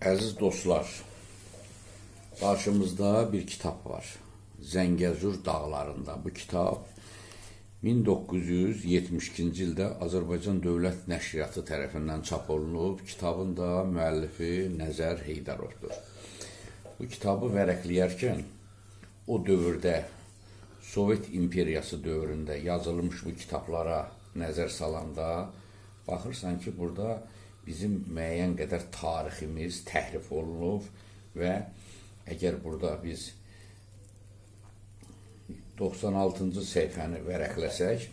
Əziz dostlar, qarşımızda bir kitab var. Zəngəzur dağlarında. Bu kitab 1972-ci ildə Azərbaycan Dövlət Nəşriyyatı tərəfindən çap olunub. Kitabın da müəllifi Nəzər Heydarovdur. Bu kitabı vərəqləyərkən o dövrdə Sovet İmperiyası dövründə yazılmış bu kitablara nəzər salanda baxırsan ki, burada bizim müəyyən qədər tariximiz təhrif olunub və əgər burada biz 96-cı səhifəni vərəqləsək,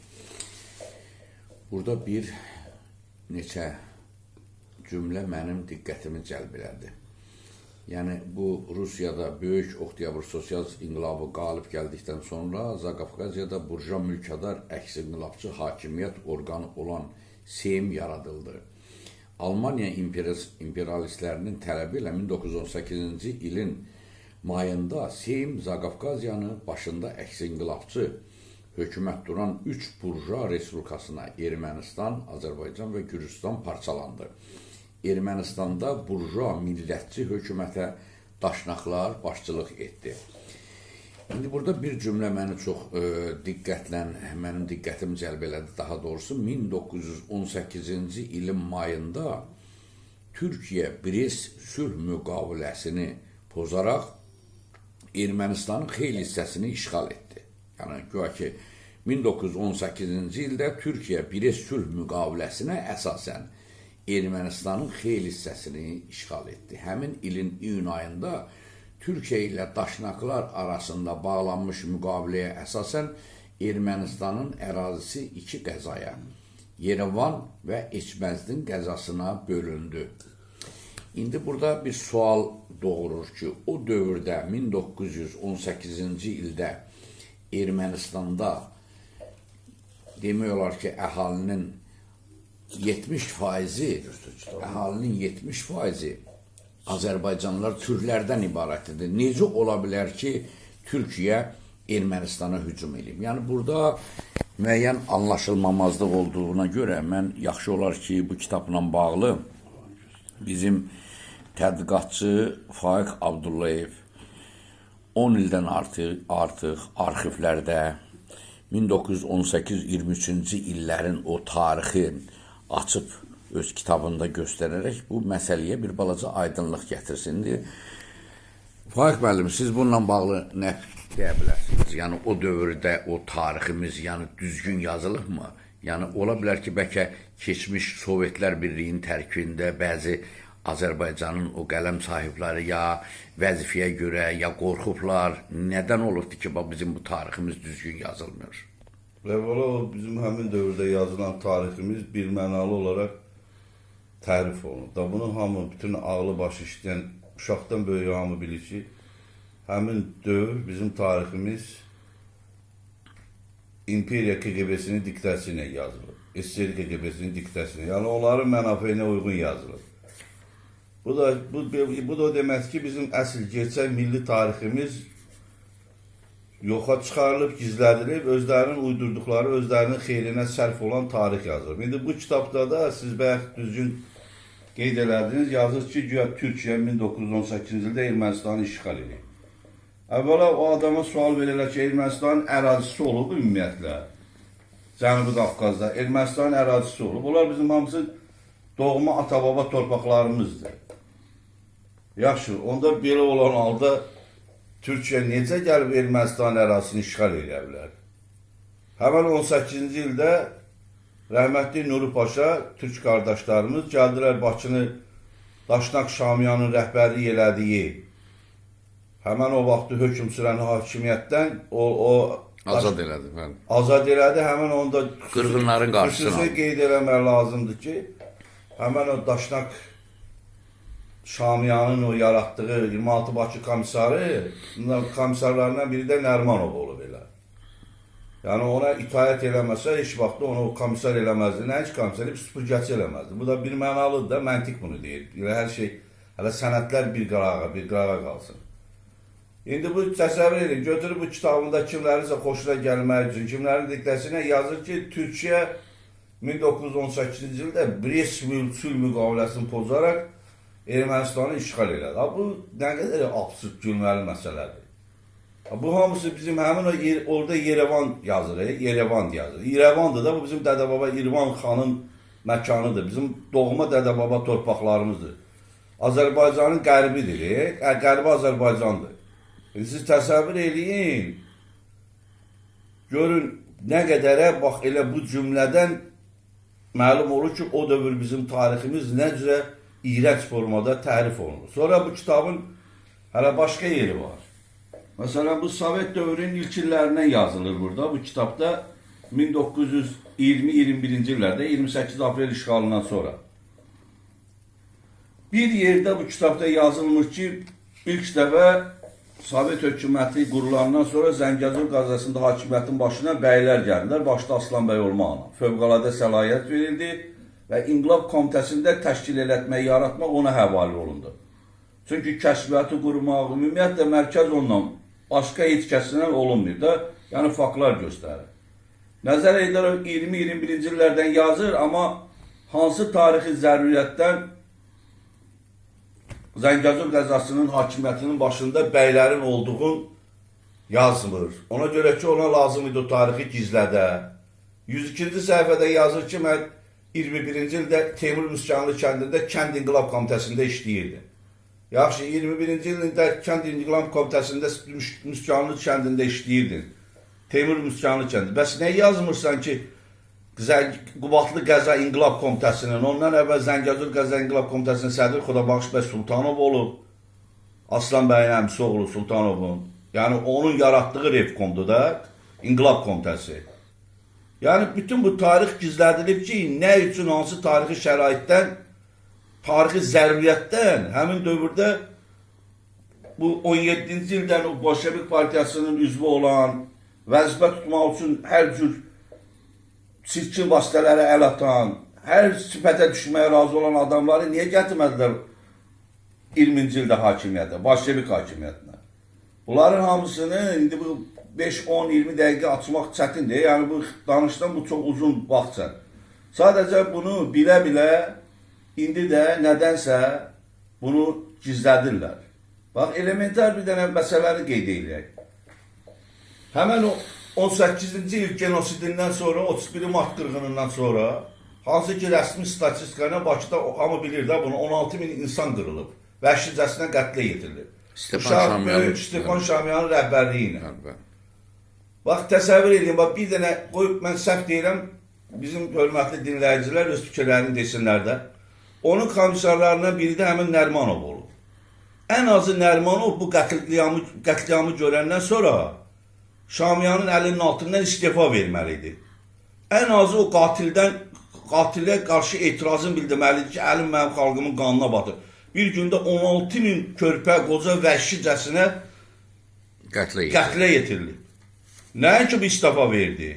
burada bir neçə cümlə mənim diqqətimi cəlb elədi. Yəni, bu Rusiyada Böyük Oktyabr Sosial İnqilabı qalib gəldikdən sonra Zaqafqaziyada burja mülkədar əks-inqilabçı hakimiyyət orqanı olan Seyim yaradıldı. Almaniya imperialistlərinin tələbi ilə 1918-ci ilin mayında Seyim Zaqafqaziyanı başında əks-inqilabçı hökumət duran 3 burja respublikasına Ermənistan, Azərbaycan və Gürcüstan parçalandı. Ermənistanda burja millətçi hökumətə daşnaqlar başçılıq etdi. İndi burada bir cümlə məni çox mənim diqqətimi cəlb elədi. Daha doğrusu 1918-ci ilin mayında Türkiyə Brest sülh müqaviləsini pozaraq Ermənistanın xeyli hissəsini işğal etdi. Yəni, güya ki, 1918-ci ildə Türkiyə Brest sülh müqaviləsinə əsasən Ermənistanın xeyli hissəsini işğal etdi. Həmin ilin iyun ayında Türkiyə ilə daşnaqlar arasında bağlanmış müqaviləyə əsasən Ermənistanın ərazisi iki qəzaya, Yerevan və Eçməzdin qəzasına bölündü. İndi burada bir sual doğurur ki, o dövrdə 1918-ci ildə Ermənistanda demək olar ki, əhalinin 70% Azərbaycanlılar türklərdən ibarətdir. Necə ola bilər ki, Türkiyə Ermənistana hücum edib? Yəni, burada müəyyən anlaşılmamazlıq olduğuna görə mən yaxşı olar ki, bu kitabla bağlı bizim tədqiqatçı Faiq Abdullayev 10 ildən artıq arxivlərdə 1918-23-cü illərin o tarixin açıb öz kitabında göstərərək bu məsələyə bir balaca aydınlıq gətirsin. Faiq müəllim, siz bununla bağlı nə deyə bilərsiniz? Yəni, o dövrdə o tariximiz düzgün yazılıbmı? Yəni, ola bilər ki, bəlkə keçmiş Sovetlər Birliyinin tərkibində bəzi Azərbaycanın o qələm sahibləri ya vəzifəyə görə, ya qorxublar. Nədən olubdur ki, bizim bu tariximiz düzgün yazılmıyor? Əvvəla bizim həmin dövrdə yazılan tariximiz birmənalı olaraq tərif olunur. Da bunu hamı, bütün ağlı başı işləyən, uşaqdan böyük hamı bilir ki, həmin dövr bizim tariximiz İmperiya KGB-sinin diktəsi ilə yazılır. SSR KGB-sinin diktəsi ilə. Yəni, onların mənafeyinə uyğun yazılır. Bu da o demək ki, bizim əsl gerçək milli tariximiz yoxa çıxarılıb, gizlədilib, özlərinin uydurduqları, özlərinin xeyrinə sərf olan tarix yazılıb. İndi bu kitabda da siz bəyək düzgün qeyd elədiniz, yazır ki, güya Türkiyə 1918-ci ildə Ermənistanı işğal edib. Əvvəla o adama sual verirlər ki, Ermənistanın ərazisi olub ümumiyyətlə, Cənubi Qafqazda, Ermənistanın ərazisi olub. Onlar bizim hamısı doğma ata-baba torpaqlarımızdır. Yaxşı, onda belə olan halda Türkiyə necə gəlib Ermənistanın ərazisini işğal edə bilər? Həmən 18-ci ildə rəhmətli Nuri Paşa, türk qardaşlarımız gəldilər Bakını Daşnaq Şamiyanın rəhbərlik elədiyi, həmən o vaxtı hökm sürən hakimiyyətdən Azad elədi. Azad elədi, həmən onda qırğınların qarşısını aldı. Xüsusi qeyd eləmək lazımdır ki, həmən o Daşnaq Şamiyanın o yaratdığı 26 Bakı komissarlarından biri də Nərmanov olub elə. Yəni, ona itaət eləməsə, heç vaxtda onu komissar eləməzdi, nə heç komissar, süpürgəçi eləməzdi. Bu da bir mənalıdır da, məntiq bunu deyir. Hər şey, hələ sənətlər bir qırağa qalsın. İndi bu təsəvvür edin, götürüb bu kitabında kimlərinsə xoşuna gəlmək üçün, kimlərin diktəsinə yazır ki, Türkiyə 1918-ci ildə Brest sülh müqaviləsini pozaraq Ermənistanı işğal elədi. Bu nə qədər absurd, gülməli məsələdir. Bu hamısı bizim həmin o orada Yerevan yazır, Yerevan yazır. Yerevandır da bu bizim dədə-baba İrvan xanın məkanıdır. Bizim doğma dədə-baba torpaqlarımızdır. Azərbaycanın qərbidir, qərbi Azərbaycandır. Siz təsəvvür eləyin, görün nə qədərə bax elə bu cümlədən məlum olur ki, o dövr bizim tariximiz nə cürə iyrəc formada tərif olunur. Sonra bu kitabın hələ başqa yeri var. Məsələn, bu Sovet dövrünün ilk illərindən yazılır burada. Bu kitabda 1920-21-ci illərdə 28 aprel işğalından sonra. Bir yerdə bu kitabda yazılmış ki, ilk dəfə Sovet hökuməti qurulandan sonra Zəngəzur qazasında hakimiyyətin başına bəylər gəldilər. Başda Aslan bəy olmaqla. Fövqəladə səlahiyyət verildi və İnqilab Komitəsində təşkil etmək, yaratmaq ona həvalə olundu. Çünki kəşfiyyatı qurmaq, ümumiyyətlə mərkəz ondan başqa heç kəsindən olunmuyor da, yəni faktlar göstərir. Nəzər edərək 20-21-ci illərdən yazır, amma hansı tarixi zəruriyyətdən Zəngəzur qəzasının hakimiyyətinin başında bəylərin olduğunu yazmır. Ona görə ki, ona lazım idi o tarixi gizlədə. 102-ci səhifədə yazır ki, mən 21-ci ildə Teymur Müskanlı kəndində Kənd İnqilab Komitəsində işləyirdim. Yaxşı, 21-ci ilində Kənd İnqilab Komitəsində Müskanlı kəndində işləyirdin. Teymur Müskanlı kəndi. Bəs nə yazmırsan ki, Qubadlı Qəza İnqilab Komitəsinin, ondan əvvəl Zəngəzur Qəza İnqilab Komitəsinin sədri Xodabaxş bəy Sultanov olub, Aslan bəyin əmisi oğlu Sultanovun. Yəni, onun yaratdığı Revkomdur da, İnqilab Komitəsi. Yəni, bütün bu tarix gizlədilib ki, nə üçün, hansı tarixi şəraitdən, tarixi zəruriyyətdən, həmin dövrdə bu 17-ci ildən o Bolşevik Partiyasının üzvü olan, vəzifə tutmaq üçün hər cür çirkin vasitələrə əl atan, hər sifətə düşməyə razı olan adamları niyə gətirmədilər 20-ci ildə hakimiyyətə, Bolşevik hakimiyyətinə? Bunların hamısını indi bu 5-10-20 dəqiqə açmaq çətindir. Yəni bu danışdan bu çox uzun vaxt çəkir. Sadəcə bunu bilə-bilə indi də nədənsə bunu gizlədirlər. Bax, elementar bir dənə məsələləri qeyd edək. Həmən o 18-ci il genosidindən sonra, 31 mart qırğınından sonra, hansı ki rəsmi statistikayla Bakıda hamı bilir də bunu, 16 min insan qırılıb, vəhşicəsinə qətlə yetirilib. Stefan Şamyanın rəhbərliyi ilə. Bax, təsəvvür edin, bax, bir dənə qoyub, mən səhv deyirəm, bizim hörmətli dinləyicilər öz fikirlərini desinlər də. Onun komissarlarından biri də həmin Nərmanov olub. Ən azı Nərmanov bu qətliamı görəndən sonra Şamyanın əlinin altından istifa verməlidir. Ən azı o qatilə qarşı etirazın bildirməlidir ki, əlim mənim xalqımın qanına batır. Bir gündə 16 min körpə, qoca vəhşicəsinə qətlə yetirilib. Nəinki bu istifa verdi?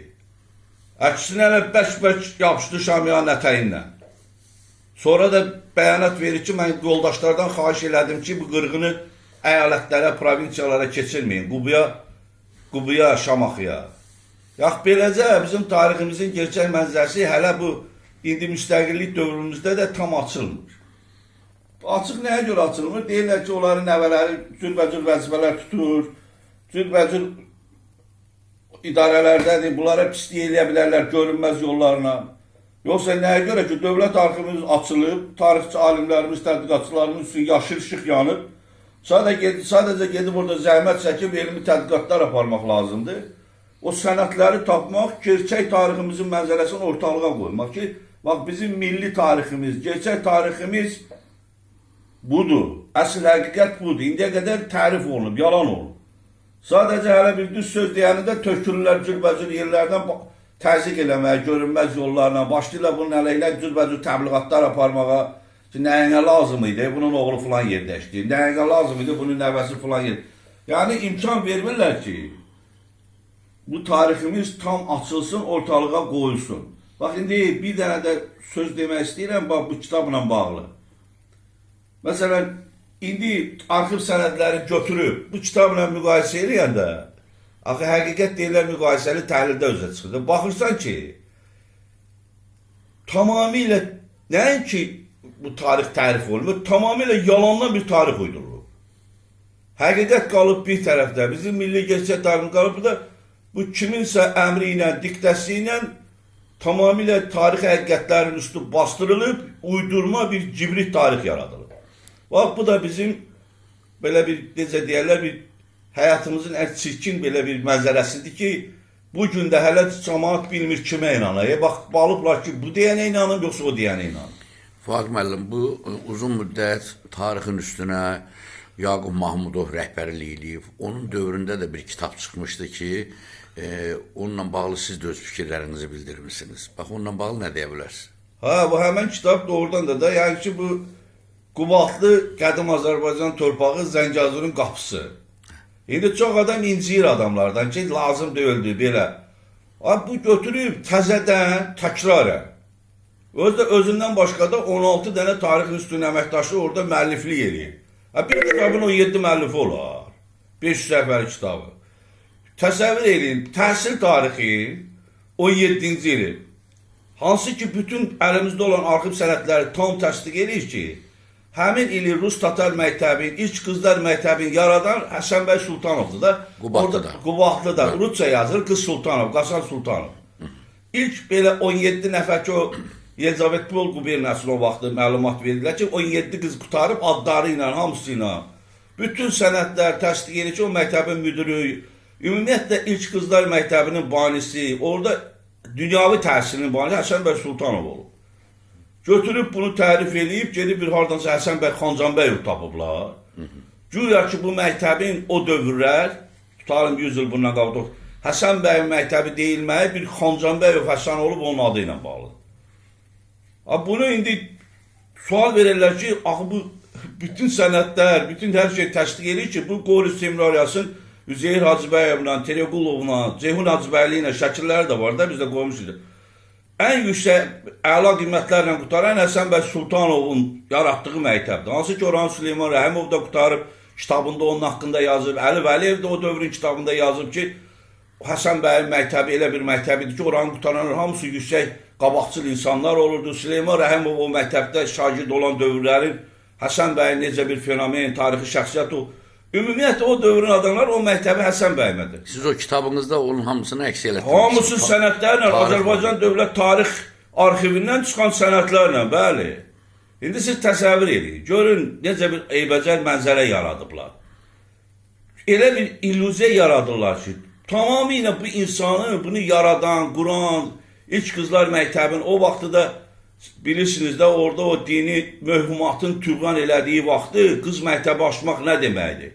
Əksinə bək-bək yapışdı Şamyanın ətəyinlə. Sonra da bəyanat verir ki, mən yoldaşlardan xahiş elədim ki, bu qırğını əyalətlərə, provinsiyalara keçirməyin. Qubuya, Şamaxıya. Yax, beləcə bizim tariximizin gerçək mənzərəsi hələ bu indi müstəqillik dövrümüzdə də tam açılmır. Açıq nəyə görə açılmır? Deyirlər ki, onların nəvələri cürbəcür vəzifələr tutur, cürbəcür idarələrdədir, bunlara pislik eləyə bilərlər görünməz yollarına. Yoxsa nəyə görə ki, dövlət arxivimiz açılıb, tarixçi alimlərimiz, tədqiqatçılarımız üçün yaşıl işıq yanıb, sadəcə gedib orada zəhmət çəkib, elmi tədqiqatlar aparmaq lazımdır. O sənətləri tapmaq, gerçək tariximizin mənzərəsini ortalığa qoymaq ki, bax, bizim milli tariximiz, gerçək tariximiz budur, əsl həqiqət budur. İndiyə qədər tərif olunub, yalan olunub. Sadəcə hələ bir düz söz deyəni də tökürlər cürbəcür yerlərdən təzyiq eləməyə, görünməz yollarla, başlayırlar bunun əleyhinə cürbəcür təbliğatlar aparmağa, ki, nəyinə lazım idi, bunun oğlu filan yerdə işləyir, nəyinə lazım idi, bunun nəvəsi filan yerdə. Yəni, imkan vermirlər ki, bu tariximiz tam açılsın, ortalığa qoyulsun. Bax, indi bir dənə də söz demək istəyirəm, bax, bu kitabla bağlı. Məsələn, indi arxiv sənədləri götürüb, bu kitabla müqayisə eləyəndə, axı, həqiqət deyirlər, müqayisəli təhlildə özə çıxır. Baxırsan ki, tamamilə, nəinki bu tarix tərif olunur. Tamamilə yalandan bir tarix uydurulur. Həqiqət qalıb bir tərəfdə, bizim milli gerçək tariximiz qalıb da bu kiminsə əmri ilə, diktəsi ilə tamamilə tarix həqiqətlərin üstü bastırılıb, uydurma bir cibrit tarix yaradılır. Bax, bu da bizim belə bir, necə deyərlər, bir həyatımızın ən çirkin belə bir mənzərəsidir ki, bu gün də hələ cəmaat bilmir kimə inanır. Bax, balıblar ki, bu deyənə inanır, yoxsa o deyənə inanır. Fuad müəllim, bu uzun müddət tarixin üstünə Yaqub Mahmudov rəhbərlik eləyib. Onun dövründə də bir kitab çıxmışdı ki, onunla bağlı siz də öz fikirlərinizi bildirmişsiniz. Bax, onunla bağlı nə deyə bilərsiniz? Bu həmən kitab doğrudan da yəni ki, bu Qubatlı qədim Azərbaycan torpağı Zəngəzurun qapısı. İndi çox adam inciyir adamlardan ki, lazım deyildi belə. Bu götürüb təzədən, təkrarən. Özündən başqa da 16 dənə tarixin üstün əməkdaşı orada müəlliflik eləyir. Bir kitabın 17 müəllifi olar. 500 səhifəli kitabı. Təsəvvür edin, təhsil tarixi 17-ci ili. Hansı ki, bütün əlimizdə olan arxiv sənədləri tam təsdiq edir ki, həmin ili Rus Tatar məktəbin, ilk qızlar məktəbin yaradan Həsən bəy Sultanovdur da. Qubatlıda. Rusça yazır, Qız Sultanov, Qasan Sultanov. İlk belə 17 nəfər ki, o Yelizavetpol quberniyasına o vaxtı məlumat verirlər ki, 17 qız qutarıb adları ilə, hamısı ilə. Bütün sənədlər təsdiq edir ki, o məktəbin müdürü, ümumiyyətlə ilk qızlar məktəbinin banisi, orada dünyavi təhsilinin banisi Həsən bəy Sultanov olub. Götürüb bunu tərif eləyib, gedib bir hardansa Həsən bəy Xancanbəyov tapıblar. Güya ki, bu məktəbin o dövrlər, tutarım 100 il bundan qabaq, Həsən bəy məktəbi deyilməyi bir Xancanbəyov Həsən olub onun adı ilə bağlı. Bunu indi sual verirlər ki, bu bütün sənədlər, bütün hər şey təsdiq edir ki, bu Qori seminariyasının Üzeyir Hacıbəyevlə, Terequlovla, Ceyhun Hacıbəyli ilə şəkilləri də var da, biz də qoymuşuz. Ən yüksək əla qiymətlərlə qutaran Həsən bəy Sultanovun yaratdığı məktəbdir. Hansı ki, Orhan Süleyman Rəhimov da qutarıb, kitabında onun haqqında yazıb, Əli Vəliyev də o dövrün kitabında yazıb ki, Həsən bəyin məktəbi elə bir məktəbidir ki, oranı qutaranlar hamısı yüksək qabaqçıl insanlar olurdu. Süleyman Rəhimov o məktəbdə şagird olan dövrlərin Həsən bəyin necə bir fenomen, tarixi şəxsiyyət o. Ümumiyyətlə o dövrün adamlar o məktəbi Həsən bəymədir. Siz o kitabınızda onun hamısını əks elətdiniz. Hamısı sənədlərlə, Azərbaycan Dövlət Tarix Arxivindən çıxan sənədlərlə, bəli. İndi siz təsəvvür edin, görün necə bir eybəcər mənzərə yaradıblar. Elə bir illüziya yaradırlar ki, tamamilə bu insanı, bunu yaradan, quran, ilk qızlar məktəbin o vaxtı da bilirsiniz də orada o dini möhümatın tüğyan elədiyi vaxtı qız məktəbi açmaq nə deməkdir?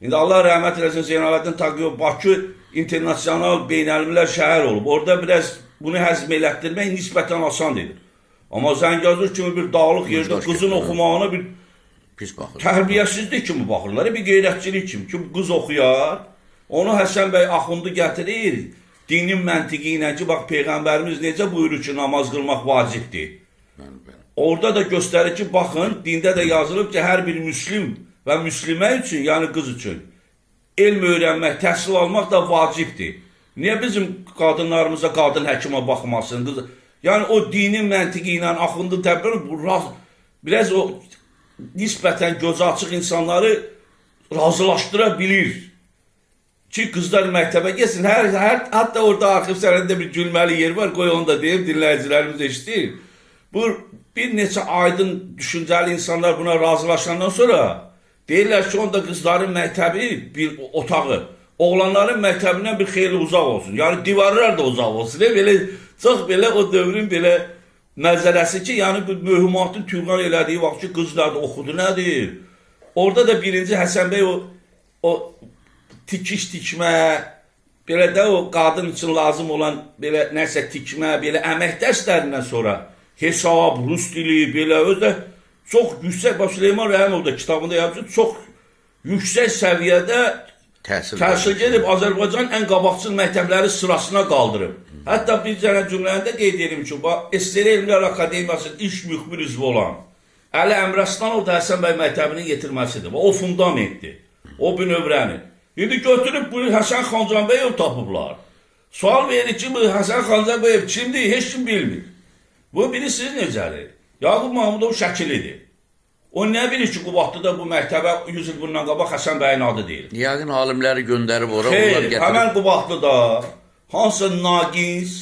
İndi Allah rəhmət eləsin Zeynalabdin Tağıyev Bakı internasional beynəlmiləl şəhər olub. Orada biraz bunu həzm elətdirmək nisbətən asan edir. Amma Zəngəzur kimi bir dağlıq yerdə qızın oxumağına bir tərbiyəsizlik kimi baxırlar, bir qeyrətçilik kimi ki, qız oxuyar. Onu Həsən bəy Axundu gətirir, dinin məntiqi ilə ki, bax, Peyğəmbərimiz necə buyurur ki, namaz qılmaq vacibdir. Orada da göstərir ki, baxın, dində də yazılıb ki, hər bir müslim və müslimə üçün, yəni qız üçün, elm öyrənmək, təhsil almaq da vacibdir. Niyə bizim qadınlarımıza qadın həkimə baxmasın? Yəni, o dinin məntiqi ilə Axundu təbliğ, biraz o nisbətən gözü açıq insanları razılaşdıra bilir. Ki, qızlar məktəbə gəlsin, hətta orada arxiv sənədində bir gülməli yer var, qoy onu da deyim, dinləyicilərimiz eşitir. Bu, bir neçə aydın düşüncəli insanlar buna razılaşandan sonra deyirlər ki, onda qızların məktəbi bir otağı, oğlanların məktəbindən bir xeyli uzaq olsun. Yəni, divarlar da uzaq olsun. Çox belə o dövrün belə mənzərəsi ki, yəni möhümatın tüğyan elədiyi vaxt ki, qızlar da oxudu nədir? Orada da birinci Həsən bəy o tikiş tikmə, belə də o qadın üçün lazım olan belə nəsə tikmə, belə əmək dərslərindən sonra hesab, rus dili, belə özdə çox yüksək, Süleyman Rəhimov da kitabında yazır, çox yüksək səviyyədə təhsil gedib Azərbaycan ən qabaqçıl məktəbləri sırasına qaldırıb. Hətta bir cənə cümləndə qeyd edim ki, SSR Elmlər Akademiyasının ilk müxbir üzvü olan Əli Əmraslanov da Həsən bəy məktəbinin yetirməsidir. O fundamentdir, o bünövrəni. İndi götürüb bunu Həsən Xancanbəyov tapıblar. Sual verir ki, bu Həsən Xancanbəyov kimdir, heç kim bilmir. Bu bilirsiniz necədir? Yaqub Mahmudov şəkilidir. O nə bilir ki, Qubadlıda bu məktəbə 100 il bundan qabaq Həsən bəyin adı deyil. Yəqin alimləri göndərib ora, Xeyr, onlar gətirib. həmən Qubadlıda hansı naqis,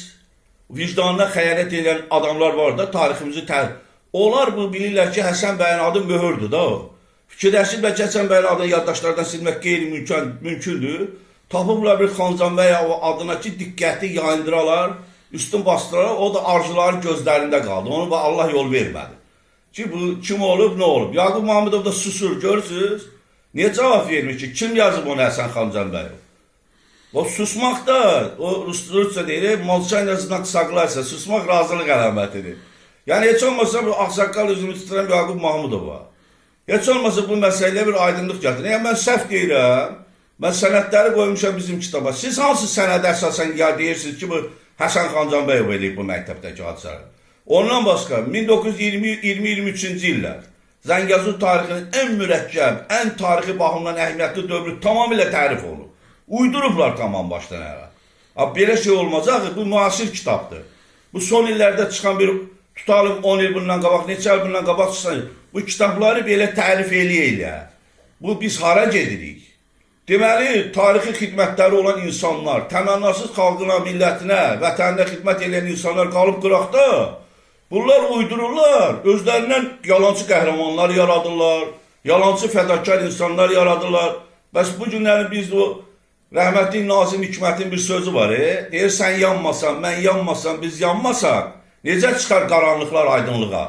vicdanına xəyanət edən adamlar var da, tariximizi onlar bu bilirlər ki, Həsən bəyin adı möhürdür da. Fikirləşiblər ki, Həsən bəyin adını yaddaşlardan silmək qeyri-mümkündür. Tapıblar bir Xancanbəy adına ki, diqqəti yayındıralar, üstün bastıralar, o da arzuların gözlərində qaldı. Onu Allah yol vermədi. Ki, bu kim olub, nə olub? Yaqub Mahmudov da susur, görürsünüz. Niyə cavab vermir ki, kim yazıb onu Həsən Xancanbəy? O susmaq da, o Rusça deyir, Molçayla znak saqlarsa, susmaq razılıq əlamətidir. Yəni, heç olmasa bu ağsaqqal üzümü tuturan Yaqub Mahmudova. Heç olmasa bu məsələyə bir aydınlıq gətirir. Yəni, mən səhv deyirəm, mən sənədləri qoymuşam bizim kitaba. Siz hansı sənədə əsasən deyirsiniz ki, bu Həsən Xancanbəyov eləyib bu məktəbdəki hadisələri? Ondan başqa 1920-23-cü illər Zəngəzur tarixinin ən mürəkkəb, ən tarixi baxımdan əhəmiyyətli dövrü tamamilə tərif olunur. Uydurublar tamam başdan ayağa. Belə şey olmaz, bu müasir kitabdır. Bu son illərdə çıxan bir, tutalım 10 il bundan qabaq, neçə il bundan qabaq çıxsan, bu kitabları belə tərif eləyə. Bu biz hara gedirik? Deməli, tarixi xidmətləri olan insanlar, təmənnasız xalqına, millətinə, vətəninə xidmət edən insanlar qalıb qıraqda, bunlar uydururlar, özlərindən yalancı qəhrəmanlar yaradırlar, yalancı fədakar insanlar yaradırlar. Bəs bu günləri biz o rəhmətli Nazim Hikmətin bir sözü var, deyir, sən yanmasan, mən yanmasam, biz yanmasaq, necə çıxar qaranlıqlar aydınlığa?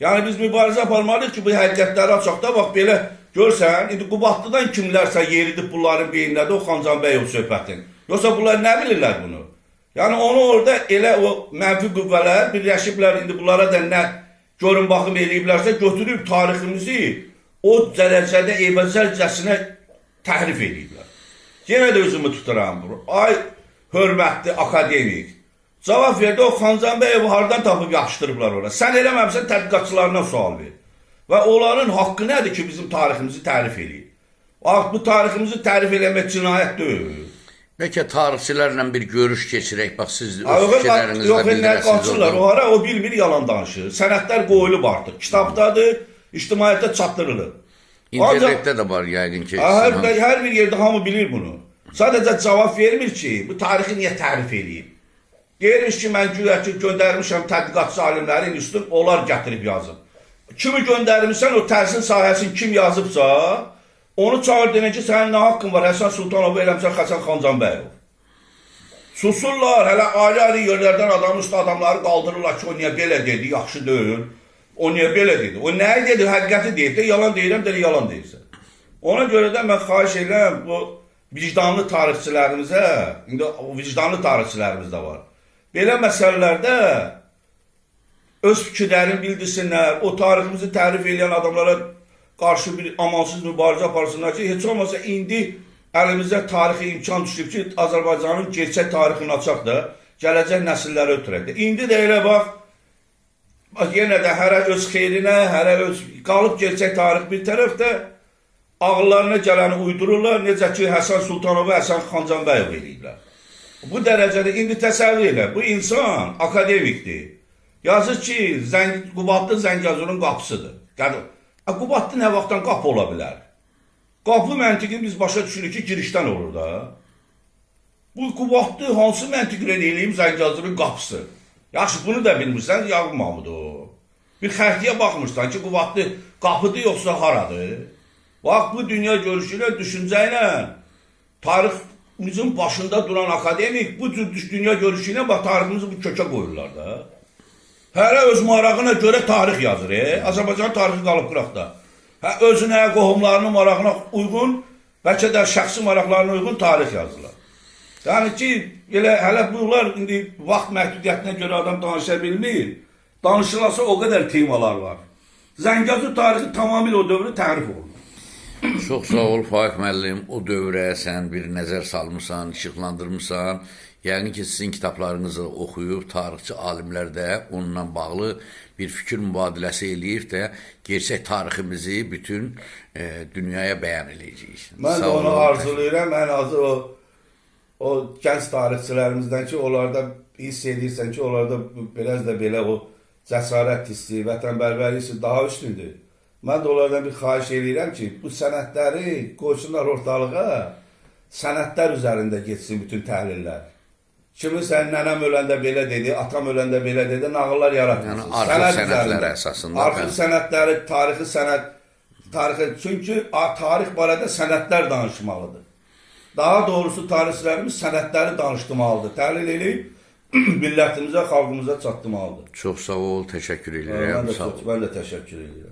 Yəni, biz mübarizə aparmalıyıq ki, bu həqiqətləri açaqda, bax, belə görsən, indi Qubadlıdan kimlərsə yeridib bunların beyinlədə o Xancanbəyov söhbətin. Yoxsa bunlar nə bilirlər bunu? Yəni, onu orada elə o mənfi qüvvələr birləşiblər, indi bunlara da nə görün baxım eləyiblərsə, götürüb tariximizi o dərəcədə eybəcərcəsinə təhrif ediblər. Yenə də özümü tuturam. Ay, hörmətli akademik. Cavab verdi, o Xancanbəyovu hardan tapıb yapışdırıblar ora? Sən eləməmsən, tədqiqatçılarından sual ver. Və onların haqqı nədir ki, bizim tariximizi tərif edib? Bu tariximizi tərif eləmək cinayət deyil. Bəlkə tarixçilərlə bir görüş keçirək, bax, siz öz fikirlərinizlə Yox, bildirəsiniz qaçırlar, o ara o bilmir, yalan danışır. Sənədlər qoyulub artıq, kitabdadır, ictimaiyyətə çatdırılır. İnternetdə də var, yəqin ki. Hər bir yerdə hamı bilir bunu. Sadəcə cavab vermir ki, bu tarixi niyə tərif edib? Deyirmiş ki, mən güya ki, göndərmişəm tədqiqatçı alimlərin üstün, onlar gətirib yazıb. Kimi göndərmişsən, o təhsil sahəsini kim yazıbsa, onu çağır denə ki, sənin nə haqqın var, Həsən Sultanovu eləmsən Həsən Xancanbəyov. Susurlar, hələ ayrı-ayrı yerlərdən adamın üstü adamları qaldırırlar ki, o niyə belə dedi, yaxşı deyil, o niyə belə dedi, o nəyi dedi, həqiqəti deyib də, yalan deyirəm, dedi, yalan deyirsən. Ona görə də mən xahiş edirəm, bu vicdanlı tarixçilərimizə, indi vicdanlı tarixçilərimiz də var, belə məsələlərdə öz fikirlərini bildirsinlər, o tariximizi tərif edən adamlara qarşı bir amansız mübarizə aparsınlar ki, heç olmasa indi əlimizdə tarixi imkan düşüb ki, Azərbaycanın gerçək tarixini açaq da, gələcək nəsillərə ötürək də. İndi də elə bax, yenə də hərə öz xeyrinə, hərə öz qalıb gerçək tarix bir tərəfdə ağıllarına gələni uydururlar, necə ki, Həsən Sultanovu Həsən Xancanbəyov eləyiblər. Bu dərəcədə indi təsəvvür elə, bu insan akademikdir. Yazır ki, Qubadlı Zəngəzurun qapısıdır. Qubadlı nə vaxtdan qapı ola bilər? Qapı məntiqini biz başa düşürük ki, girişdən olur da. Bu Qubadlı hansı məntiqlə eləyib Zəngəzurun qapısı? Yaxşı, bunu da bilmirsən, Yaqub Mahmudov. Bir xərtiyə baxmırsan ki, Qubadlı qapıdır yoxsa haradır? Bax, bu dünya görüşü ilə, düşüncə ilə, tariximizin başında duran akademik, bu dünya görüşü ilə bax, tariximizi bu kökə qoyurlar da. Hərə öz marağına görə tarix yazır. Azərbaycan tarixi qalıb qıraqda. Özünə, qohumlarının marağına uyğun, bəlkə də şəxsi maraqlarına uyğun tarix yazırlar. Yəni ki, hələ bunlar indi vaxt məhdudiyyətinə görə adam danışa bilmir. Danışılasa o qədər temalar var. Zəngəzur tarixi tamamilə o dövrü tərif olunur. Çox sağ ol Faiq müəllim, o dövrə sən bir nəzər salmısan, işıqlandırmısan. Yəqin ki, sizin kitablarınızı oxuyub, tarixçi alimlər də onunla bağlı bir fikir mübadiləsi eləyib də gerçək tariximizi bütün dünyaya bəyan eləyəcəyik. Mən də onu arzulayıram, ən azı o gənc tarixçilərimizdən ki, onlarda hiss edirsən ki, onlarda biraz da belə o cəsarət hissi, vətənpərvərlik hissi daha üstündür. Mən də onlardan bir xahiş edirəm ki, bu sənədləri qoysunlar ortalığa, sənədlər üzərində geçsin bütün təhlillər. Kimisə nənəm öləndə belə dedi, atam öləndə belə dedi, nağıllar yaratmışsın. Yəni arxив sənədləri əsasında. Arxив sənədləri, tarixi sənəd, çünki tarix barədə sənədlər danışmalıdır. Daha doğrusu tarixçilərimiz sənədləri danışdırmalıdır, təhlil edib millətimizə, xalqımıza çatdırmalıdır. Çox sağ ol, təşəkkür edirəm. Mən də təşəkkür edirəm.